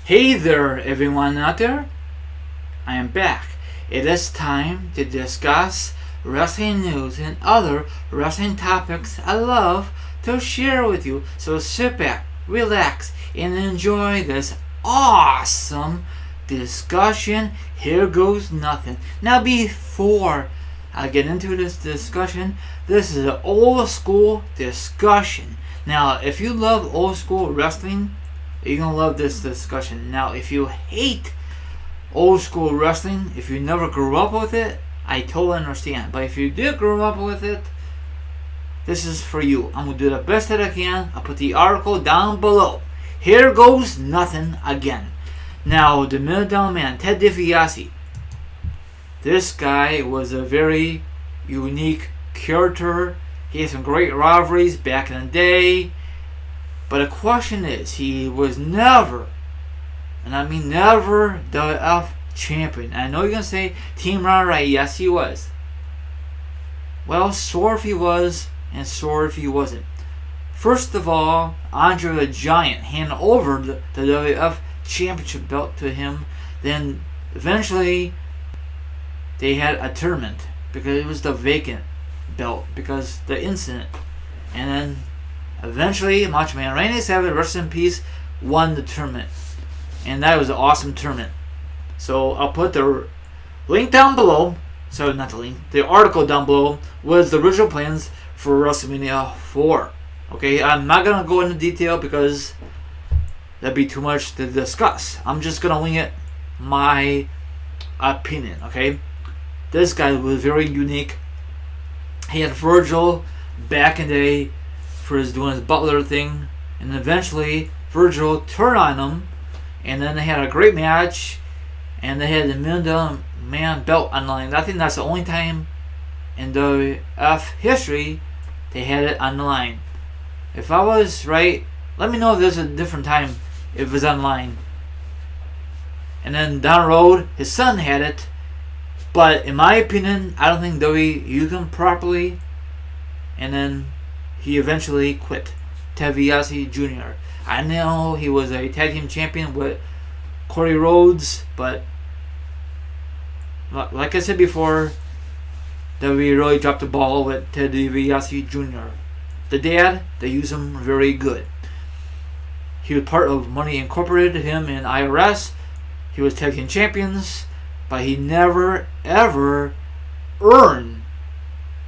Hey there, everyone out there. I am back. It is time to discuss wrestling news and other wrestling topics I love to share with you. So sit back, relax, and enjoy this awesome discussion. Here goes nothing. Now, before I get into this discussion, this is an old school discussion. Now, if you love old school wrestling, you're going to love this discussion. Now, if you hate old school wrestling, if you never grew up with it, I totally understand. But if you did grow up with it, this is for you. I'm going to do the best that I can. I'll put the article down below. Here goes nothing again. Now, the Million Dollar Man, Ted DiBiase. This guy was a very unique character. He had some great rivalries back in the day. But the question is, he was never, and I mean never, WWF champion. I know you're going to say Team Ryry. Yes, he was. Well, sort of he was, and sort of he wasn't. First of all, Andre the Giant handed over the WWF championship belt to him. Then, eventually, they had a tournament because it was the vacant belt because the incident. And then eventually, Macho Man Randy Savage, rest in peace, won the tournament. And that was an awesome tournament. So I'll put the link down below. Sorry, not the link. The article down below was the original plans for WrestleMania 4. Okay, I'm not going to go into detail because that'd be too much to discuss. I'm just going to wing it my opinion, okay? This guy was very unique. He had Virgil back in the day for doing his butler thing, and eventually Virgil turned on him, and then they had a great match, and they had the Million Dollar Man belt on the line. I think that's the only time in WWF history they had it on the line. If I was right, let me know if there's a different time if it was on the line. And then down the road, his son had it, but in my opinion, I don't think WWE used him properly, and then he eventually quit. Ted DiBiase Jr. I know he was a tag team champion with Cody Rhodes, but like I said before, WWE really dropped the ball with Ted DiBiase Jr. The dad, they use him very good. He was part of Money Incorporated, him and IRS. He was tag team champions, but he never ever earned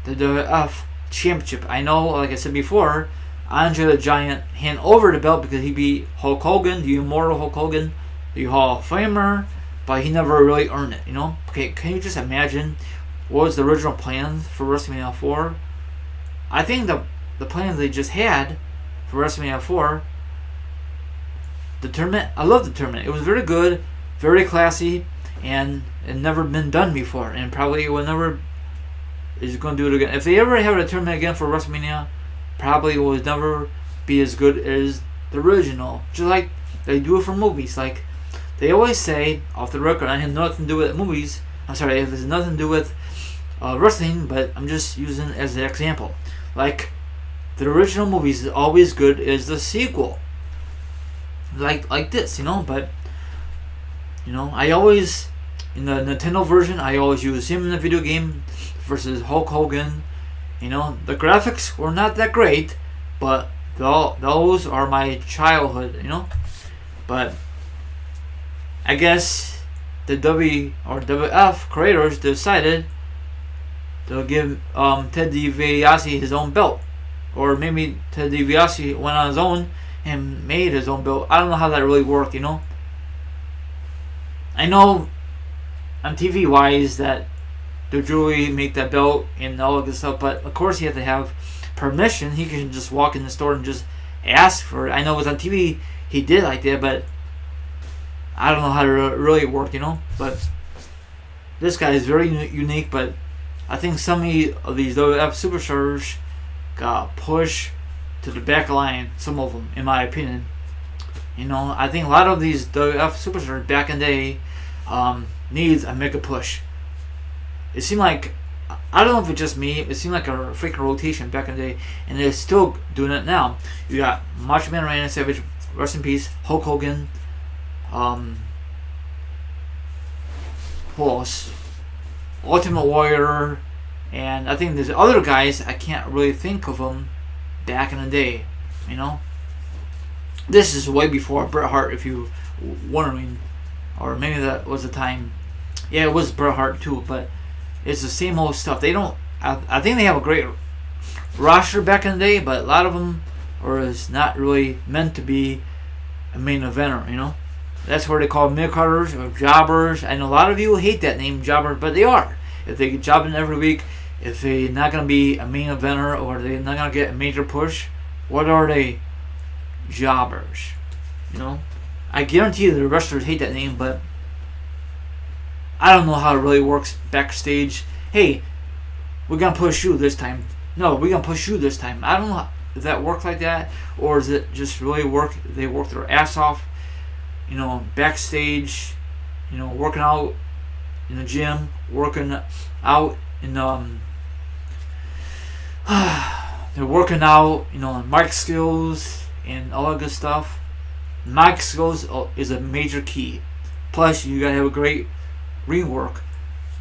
the WWF championship. I know, like I said before, Andre the Giant hand over the belt because he beat Hulk Hogan, the immortal Hulk Hogan, the Hall of Famer, but he never really earned it, you know? Okay, can you just imagine what was the original plan for WrestleMania 4? I think the plans they just had for WrestleMania 4, the tournament, I love the tournament. It was very good, very classy, and it never been done before, and probably will never is going to do it again. If they ever have a tournament again for WrestleMania, probably will never be as good as the original. Just like they do it for movies. Like they always say, off the record, I have nothing to do with movies. I'm sorry, it has nothing to do with wrestling, but I'm just using it as an example. Like the original movie is always good as the sequel. Like this, you know. But you know, I always in the Nintendo version, I always use him in the video game versus Hulk Hogan. You know, the graphics were not that great, but those are my childhood, you know. But I guess the WWF creators decided to give Ted DiBiase his own belt, or maybe Ted DiBiase went on his own and made his own belt. I don't know how that really worked, you know. I know on TV wise that the jewelry make that belt and all of this stuff, but of course he had to have permission. He can just walk in the store and just ask for it. I know it was on TV he did like that, but I don't know how it really worked, you know. But this guy is very unique, but I think some of these WWF superstars got pushed to the back line, some of them, in my opinion. You know, I think a lot of these WWF superstars back in the day needs a mega push. It seemed like, I don't know if it's just me, it seemed like a freaking rotation back in the day, and they're still doing it now. You got Macho Man Randy Savage, rest in peace, Hulk Hogan, who else? Ultimate Warrior, and I think there's other guys I can't really think of them back in the day. You know, this is way before Bret Hart, if you wondering, or maybe that was the time. Yeah, it was Bret Hart too, but it's the same old stuff. They don't. I think they have a great roster back in the day, but a lot of them is not really meant to be a main eventer. You know, that's where they call mid-carders or jobbers. I know a lot of you hate that name, jobber, but they are. If they get jobbing every week, if they're not going to be a main eventer or they're not going to get a major push, what are they? Jobbers. You know, I guarantee you the wrestlers hate that name, but I don't know how it really works backstage. Hey, we're going to push you this time. No, we're going to push you this time. I don't know if that works like that, or is it just really work? They work their ass off, you know, backstage, you know, working out in the gym, working out in they're working out, you know, on mic skills and all that good stuff. Mic skills is a major key. Plus, you gotta have a great ring work.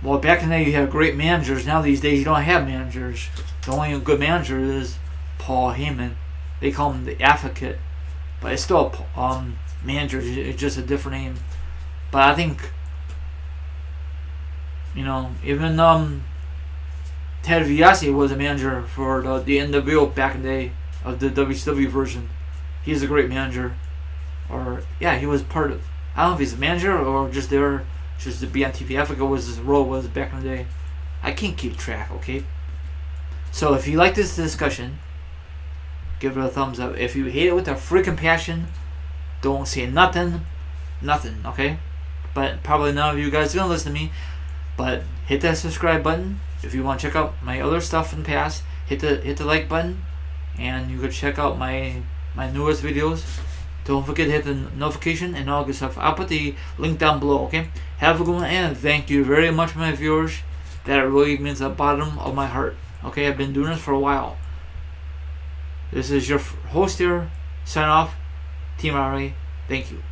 Well, back in the day, you had great managers. Now these days, you don't have managers. The only good manager is Paul Heyman. They call him the Advocate, but it's still manager. It's just a different name. But I think, you know, even Ted Dibiase was a manager for the NWO back in the day of the WCW version. He's a great manager. Or, yeah, he was part of, I don't know if he's a manager or just there just to be on TV. I forget what his role was back in the day. I can't keep track, okay? So if you like this discussion, give it a thumbs up. If you hate it with a freaking passion, don't say nothing, okay? But probably none of you guys are going to listen to me. But hit that subscribe button. If you want to check out my other stuff in the past, hit the like button. And you could check out my newest videos. Don't forget to hit the notification and all good stuff. I'll put the link down below, okay? Have a good one, and thank you very much, my viewers. That really means the bottom of my heart. Okay, I've been doing this for a while. This is your host here. Sign off. Team Ryry. Thank you.